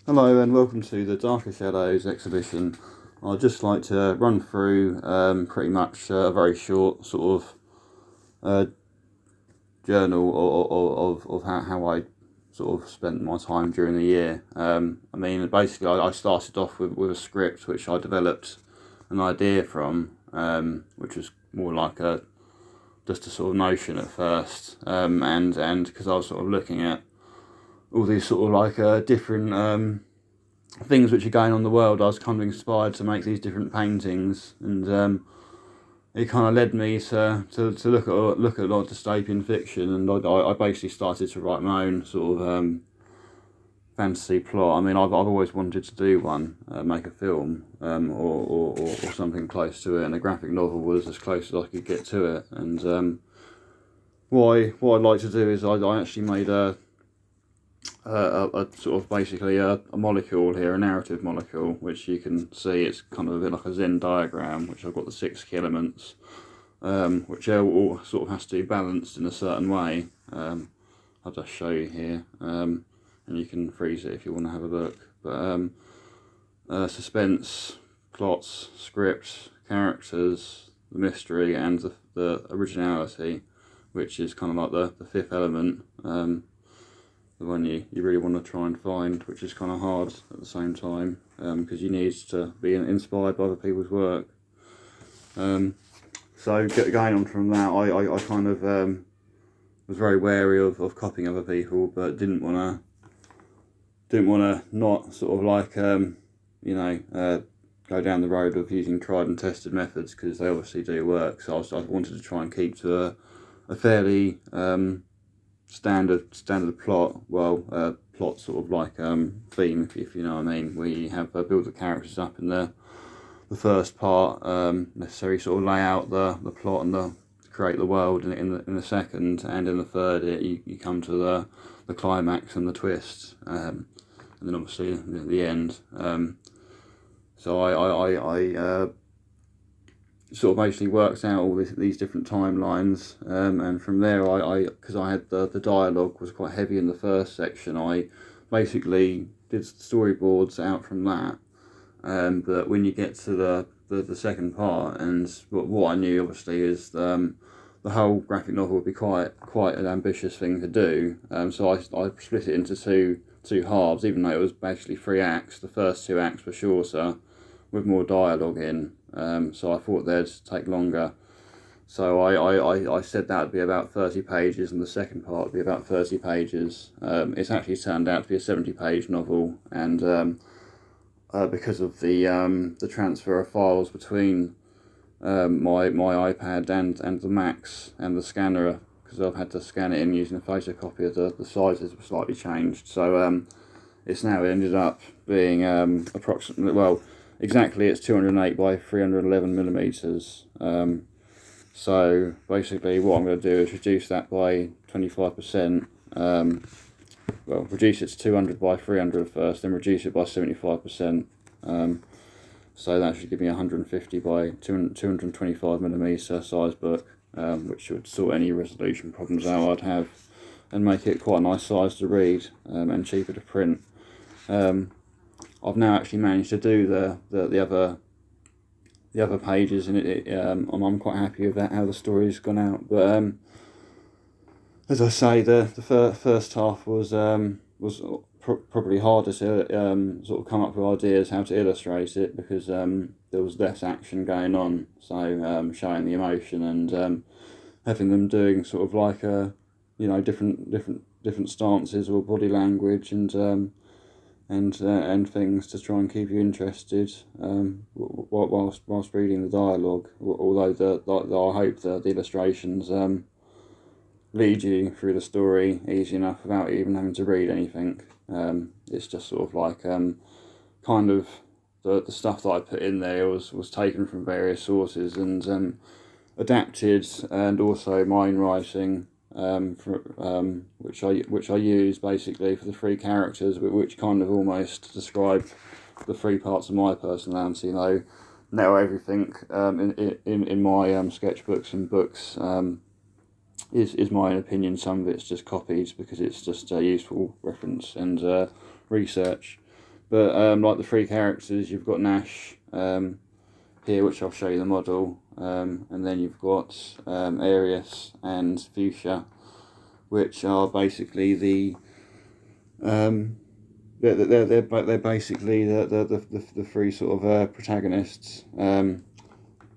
Hello and welcome to the Darker Shadows exhibition. I'd just like to run through pretty much a very short sort of journal of how I sort of spent my time during the year. Basically I started off with a script which I developed an idea from, which was more like just a sort of notion at first, and because I was sort of looking at all these sort of like different things which are going on in the world, I was kind of inspired to make these different paintings, and it kind of led me to look at a lot of dystopian fiction, and I basically started to write my own sort of fantasy plot. I mean, I've always wanted to do one, make a film, or something close to it, and a graphic novel was as close as I could get to it. And what I'd like to do is I actually made a sort of basically a molecule here, a narrative molecule, which you can see it's kind of a bit like a Venn diagram, which I've got the 6 key elements, which all sort of has to be balanced in a certain way. I'll just show you here, and you can freeze it if you want to have a look. But suspense, plots, script, characters, the mystery, and the originality, which is kind of like the 5th element. The one you really want to try and find, which is kind of hard at the same time, because you need to be inspired by other people's work. So going on from that, I kind of was very wary of copying other people, but didn't want to not sort of like go down the road of using tried and tested methods, because they obviously do work. So I wanted to try and keep to a fairly standard plot, plot sort of like theme, if you know what I mean. We have build the characters up in the first part, necessary sort of lay out the plot and create the world in the second, and in the third you come to the climax and the twist, and then obviously the end. So I sort of basically works out all these different timelines, and from there because I had the dialogue was quite heavy in the first section, I basically did storyboards out from that, but when you get to the second part, and what I knew obviously is the whole graphic novel would be quite an ambitious thing to do, so I split it into two halves, even though it was basically 3 acts. The first 2 acts were shorter with more dialogue in, so I thought they'd take longer. So I said that would be about 30 pages, and the second part would be about 30 pages. It's actually turned out to be a 70-page novel, and because of the transfer of files between my iPad and the Macs and the scanner, because I've had to scan it in using a photocopier, the sizes were slightly changed. So it's now ended up being approximately, exactly it's 208 by 311 millimeters. So basically what I'm going to do is reduce that by 25%. Reduce it to 200 by 300 first, then reduce it by 75%. So that should give me 150 by 225 millimeter size book, which would sort any resolution problems out I'd have, and make it quite a nice size to read, and cheaper to print. I've now actually managed to do the other pages, and I'm quite happy with that, how the story's gone out. But as I say, the first half was probably harder to sort of come up with ideas how to illustrate it, because there was less action going on. So showing the emotion, and having them doing sort of like different stances or body language, and things to try and keep you interested, whilst reading the dialogue. Although I hope that the illustrations lead you through the story easy enough without even having to read anything. It's just sort of like kind of the stuff that I put in there was taken from various sources, and adapted, and also my own writing, which I use basically for the 3 characters, which kind of almost describe the 3 parts of my personality. Now everything in my sketchbooks and books is my own opinion. Some of it's just copied because it's just a useful reference and research. But like the three characters, you've got Nash here, which I'll show you the model, and then you've got Arius and Fuchsia, which are basically they're basically the three sort of protagonists.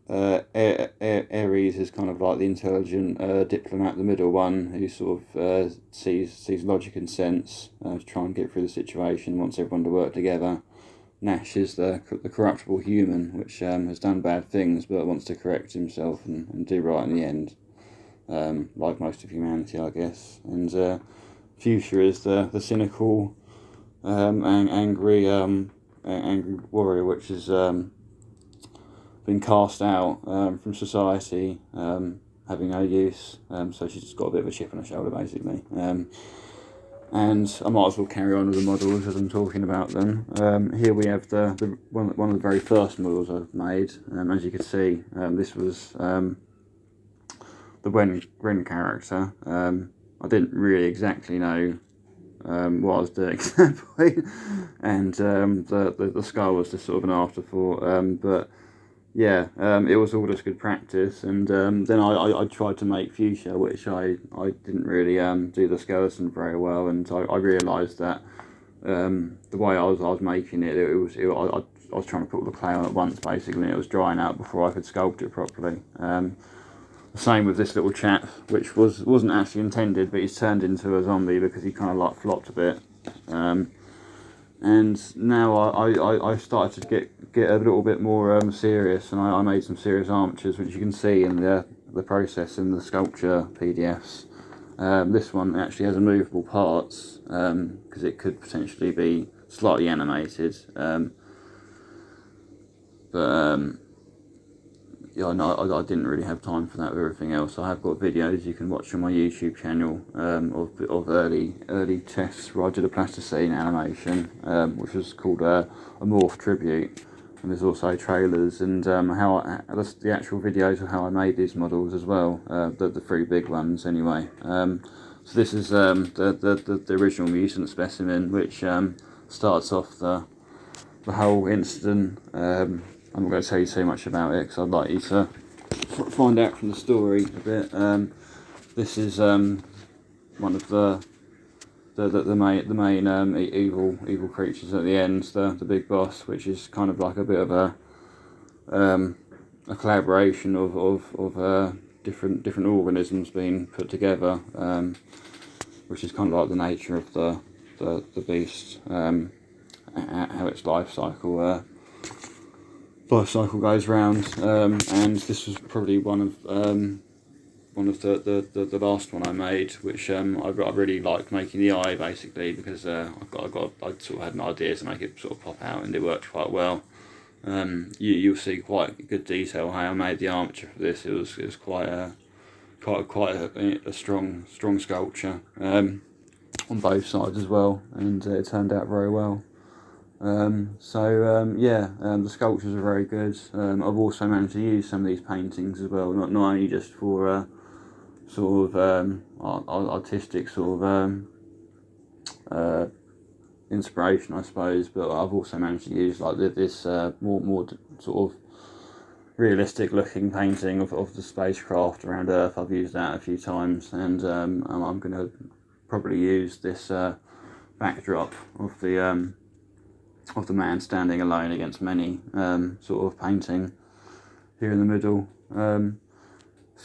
Ares is kind of like the intelligent diplomat, the middle one, who sort of sees logic and sense to try and get through the situation, wants everyone to work together. Nash is the corruptible human, which has done bad things but wants to correct himself and do right in the end, like most of humanity, I guess. And Fuchsia is the cynical, angry warrior, which is been cast out from society, having no use, so she's just got a bit of a chip on her shoulder, basically. And I might as well carry on with the models as I'm talking about them. Here we have the one of the very first models I've made. As you can see, this was the Ren character. I didn't really exactly know what I was doing at that point, and the skull was just sort of an afterthought. But yeah, it was all just good practice, and then I tried to make Fuchsia, which I didn't really do the skeleton very well, and I realised that the way I was making it, I was trying to put all the clay on at once, basically, and it was drying out before I could sculpt it properly. The same with this little chap, which wasn't actually intended, but he's turned into a zombie because he kind of like flopped a bit. And now I started to get a little bit more serious, and I made some serious armatures, which you can see in the process in the sculpture PDFs. This one actually has movable parts because it could potentially be slightly animated, but yeah, no, I didn't really have time for that with everything else. I have got videos you can watch on my YouTube channel of early tests where I did a plasticine animation, which was called a Morph Tribute, and there's also trailers and the actual videos of how I made these models as well, the three big ones anyway. So this is the original mutant specimen, which starts off the whole incident. I'm not going to tell you too much about it because I'd like you to find out from the story a bit. This is one of the main evil creatures at the end, the big boss, which is kind of like a bit of a collaboration of different organisms being put together, which is kind of like the nature of the beast, how its life cycle goes round, and this was probably one of the last one I made, which I really liked making the eye, basically, because I sort of had an idea to make it sort of pop out, and it worked quite well. You'll see quite good detail how I made the armature for this. It was quite a strong sculpture on both sides as well, and it turned out very well. The sculptures are very good. I've also managed to use some of these paintings as well, not only just for sort of artistic sort of inspiration, I suppose, but I've also managed to use like this more sort of realistic looking painting of the spacecraft around Earth. I've used that a few times, and I'm going to probably use this backdrop of the man standing alone against many sort of painting here in the middle.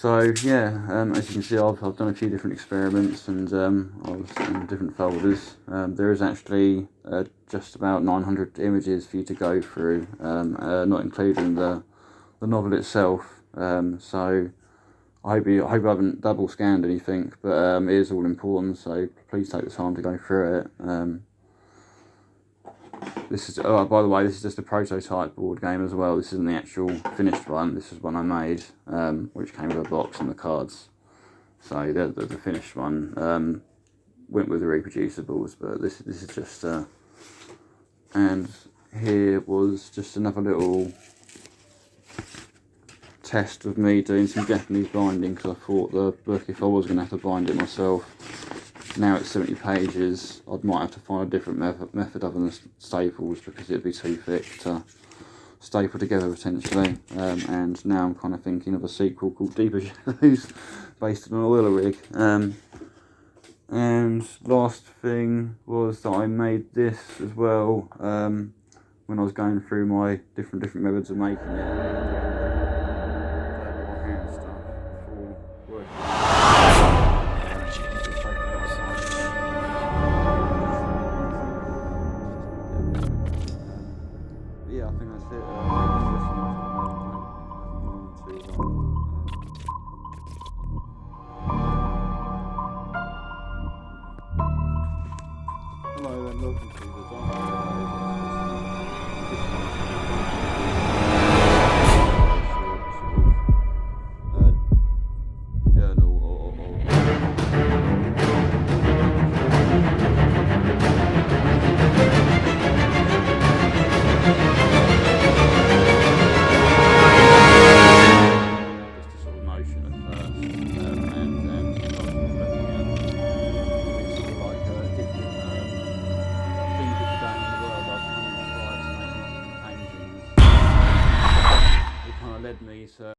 As you can see, I've done a few different experiments, and I was in different folders. There is actually just about 900 images for you to go through, not including the novel itself. So I hope I haven't double scanned anything, but it is all important, so please take the time to go through it. This is, by the way, this is just a prototype board game as well. This isn't the actual finished one. This is one I made, which came with a box and the cards. So the finished one went with the reproducibles, but this is just and here was just another little test of me doing some Japanese binding, because I thought the book, if I was going to have to bind it myself, now it's 70 pages, I might have to find a different method other than staples, because it'd be too thick to staple together potentially. And now I'm kind of thinking of a sequel called Deeper Shadows, based on an oiler rig. And last thing was that I made this as well when I was going through my different methods of making it. Yeah, I think that's it. Hello then, welcome to the journal led me to